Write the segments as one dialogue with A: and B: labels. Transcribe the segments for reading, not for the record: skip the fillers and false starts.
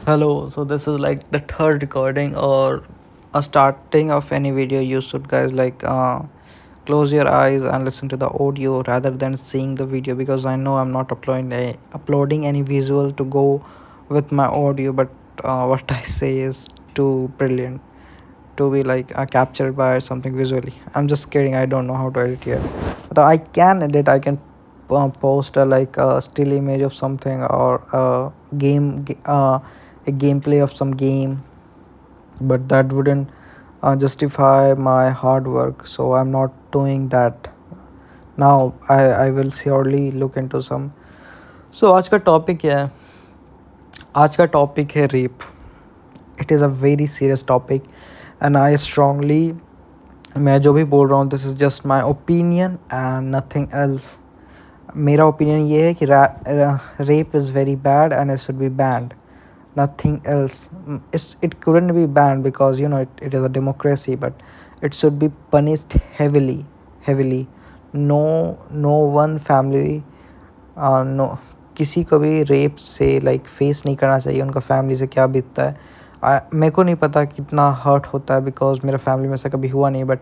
A: Hello, so this is like the third recording or a starting of any video. You should guys close your eyes and listen to the audio rather than seeing the video, because I know I'm not uploading any visual to go with my audio, but what I say is too brilliant to be captured by something visually. I'm just kidding. I don't know how to edit here, but I can edit. I can post a still image of something or a gameplay of some game, but that wouldn't justify my hard work, so I'm not doing that now. I will surely look into some. So आज का topic क्या है? आज का topic है rape. It is a very serious topic and I strongly, मैं जो भी बोल रहा हूँ this is just my opinion and nothing else. मेरा ओपिनियन ये है कि rape is very bad and it should be band, nothing else. It couldn't be banned because it is a democracy, but it should be punished heavily. No one family, no, किसी को भी rape से face नहीं करना चाहिए. उनका family से क्या बीतता है मेरे को नहीं पता कितना हर्ट होता है, बिकॉज मेरा फैमिली में से कभी हुआ नहीं, but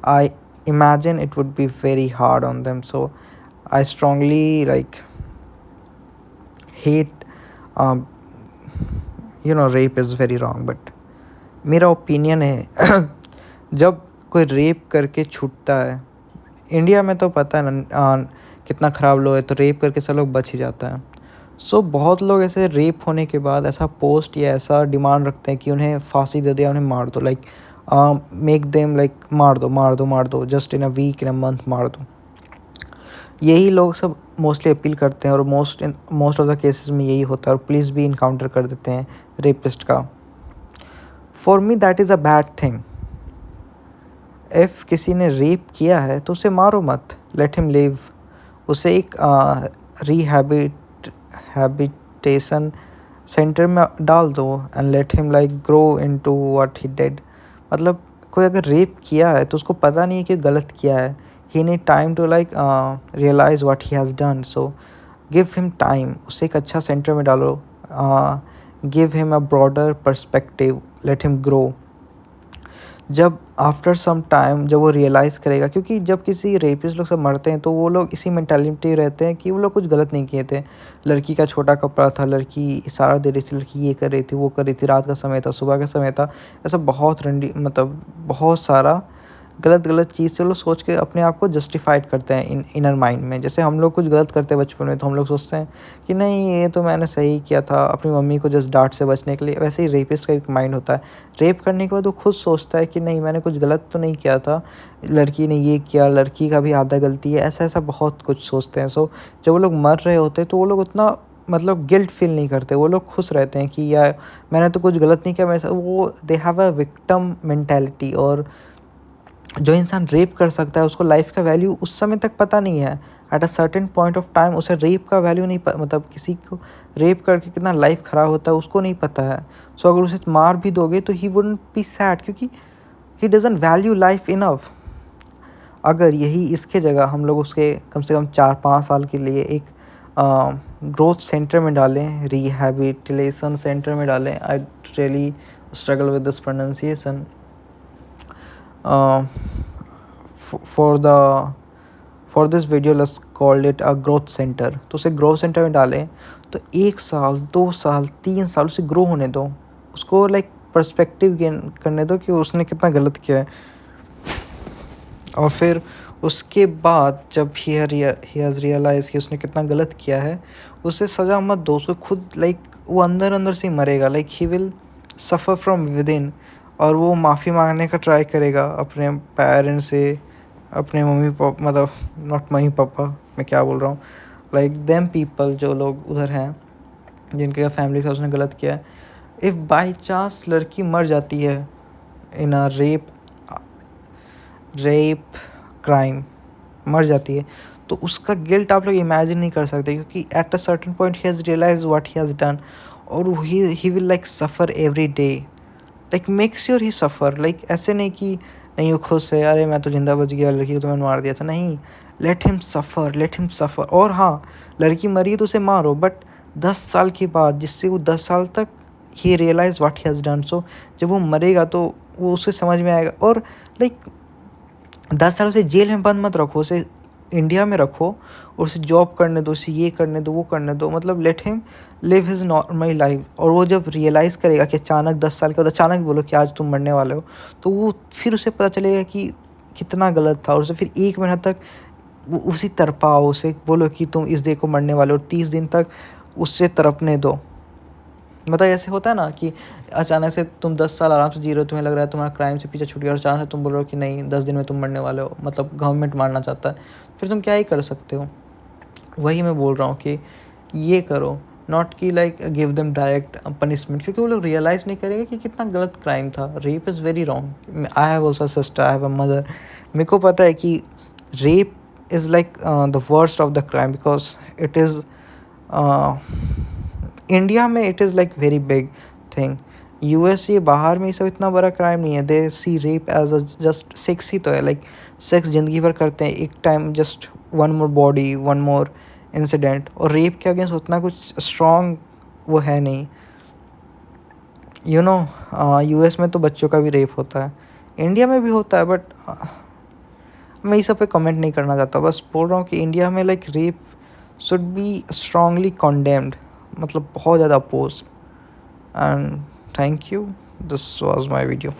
A: I imagine it would be very hard on them. So I strongly hate rape is very wrong. But मेरा ओपिनियन है जब कोई रेप करके छूटता है, इंडिया में तो पता है ना कितना ख़राब लो है, तो रेप करके सब लोग बच ही जाता है. सो बहुत लोग ऐसे रेप होने के बाद ऐसा पोस्ट या ऐसा डिमांड रखते हैं कि उन्हें फांसी दे दे, उन्हें मार दो, मेक देम मार दो just in a week, in a month मार दो. यही लोग सब मोस्टली अपील करते हैं और मोस्ट ऑफ द केसेस में यही होता है, और पुलिस भी इनकाउंटर कर देते हैं रेपिस्ट का. For me that is a bad thing. If किसी ने रेप किया है तो उसे मारो मत, लेट हिम लिव. उसे एक हैबिटेशन सेंटर में डाल दो and let him grow into what he did. मतलब कोई अगर रेप किया है तो उसको पता नहीं है कि गलत किया है. He need time to realize what he has done. So give him time. उसे एक अच्छा सेंटर में डालो. Give him a broader perspective, let him grow. जब आफ्टर सम टाइम जब वो रियलाइज़ करेगा, क्योंकि जब किसी रेपिस्ट लोग सब मरते हैं तो वो लोग इसी मेंटालिटी रहते हैं कि वो लोग कुछ गलत नहीं किए थे. लड़की का छोटा कपड़ा था, लड़की इशारा दे रही थी, लड़की ये कर रही थी, वो कर रही थी, रात का समय था, सुबह का समय था. ऐसा बहुत बहुत सारा गलत चीज़ से लोग सोच के अपने आप को जस्टिफाइड करते हैं इनर माइंड में. जैसे हम लोग कुछ गलत करते हैं बचपन में तो हम लोग सोचते हैं कि नहीं, ये तो मैंने सही किया था अपनी मम्मी को जस्ट डांट से बचने के लिए. वैसे ही रेपिस्ट का एक माइंड होता है. रेप करने के बाद वो खुद सोचता है कि नहीं, मैंने कुछ गलत तो नहीं किया था, लड़की ने ये किया, लड़की का भी आधा गलती है, ऐसा बहुत कुछ सोचते हैं. सो जब वो लोग मर रहे होते हैं तो वो लोग उतना गिल्ट फील नहीं करते. वो लोग खुश रहते हैं कि यार मैंने तो कुछ गलत नहीं किया, मेरे साथ. वो they have a victim mentality. और जो इंसान रेप कर सकता है उसको लाइफ का वैल्यू उस समय तक पता नहीं है. Eight a certain point of time उसे रेप का वैल्यू नहीं किसी को रेप करके कितना लाइफ ख़राब होता है उसको नहीं पता है. सो अगर उसे मार भी दोगे तो ही वुडंट बी सैड, क्योंकि he doesn't value life enough. अगर यही इसके जगह हम लोग उसके कम से कम 4-5 साल के लिए एक ग्रोथ सेंटर में डालें, रिहैबिलिटेशन सेंटर में डालें. I really struggle with this pronunciation. For this video let's call it a growth centre. तो उसे ग्रोथ सेंटर में डालें तो 1 साल 2 साल 3 साल उसे ग्रो होने दो. उसको पर्सपेक्टिव गेन करने दो कि उसने कितना गलत किया है. और फिर उसके बाद जब ही हैज़ रियलाइज़ कि उसने कितना गलत किया है, उसे सज़ा मत दो. उसको खुद वो अंदर से ही मरेगा. ही will suffer from with in. और वो माफ़ी मांगने का ट्राई करेगा अपने पेरेंट्स से, अपने mummy papa, not mummy papa, मैं क्या बोल रहा हूँ, देम पीपल जो लोग उधर हैं जिनके फैमिली से उसने गलत किया है. इफ़ बाई चांस लड़की मर जाती है इन अ रेप क्राइम, मर जाती है, तो उसका गिल्ट आप लोग इमेजिन नहीं कर सकते, क्योंकि at a certain point he has realize what he has done. और he will suffer every day. Make sure he suffer. ऐसे नहीं कि नहीं वो खुश है, अरे मैं तो ज़िंदा बच गया, लड़की को तो मैंने मार दिया था. नहीं, लेट हिम सफ़र. और हाँ, लड़की मरी तो उसे मारो, बट 10 साल के बाद, जिससे वो 10 साल तक he realize what he has done. So जब वो मरेगा तो वो उसे समझ में आएगा। और लाइक 10 साल उसे जेल में बंद मत रखो, उसे इंडिया में रखो और उसे जॉब करने दो, उसे ये करने दो, वो करने दो, मतलब let him live his normal life. और वो जब रियलाइज़ करेगा कि अचानक 10 साल के बाद अचानक बोलो कि आज तुम मरने वाले हो, तो वो फिर उसे पता चलेगा कि कितना गलत था। और उसे फिर 1 महीना तक वो उसी तड़पाओ, उसे बोलो कि तुम इस डे को मरने वाले हो, 30 दिन तक उससे तड़पने दो। मतलब ऐसे होता है ना कि अचानक से तुम 10 साल आराम से जी रहे हो, तुम्हें लग रहा है तुम्हारा क्राइम से पीछे छूट गया, और अचानक से तुम बोल रहे हो कि नहीं 10 दिन में तुम मरने वाले हो, मतलब गवर्नमेंट मारना चाहता है, फिर तुम क्या ही कर सकते हो। वही मैं बोल रहा हूँ कि ये करो, नॉट कि like give them direct punishment, क्योंकि वो लोग रियलाइज़ नहीं करेंगे कि कितना गलत क्राइम था। Rape is very wrong. I have also sister, I have a mother. मेरे को पता है कि rape is like the worst of the crime, because it is India में it is like very big thing. US, ये बाहर में ये सब इतना बड़ा क्राइम नहीं है। They see rape as a just sex ही तो है, लाइक सेक्स ज़िंदगी भर करते हैं, एक time just one more body, one more incident. और रेप के अगेंस्ट उतना कुछ स्ट्रॉन्ग वो है नहीं। यू नो, यूएस में तो बच्चों का भी रेप होता है, इंडिया में भी होता है, बट मैं इस सब पे कमेंट नहीं करना चाहता। बस बोल रहा हूँ कि इंडिया में like rape should be strongly condemned, मतलब बहुत ज़्यादा oppose. And thank you, this was my video.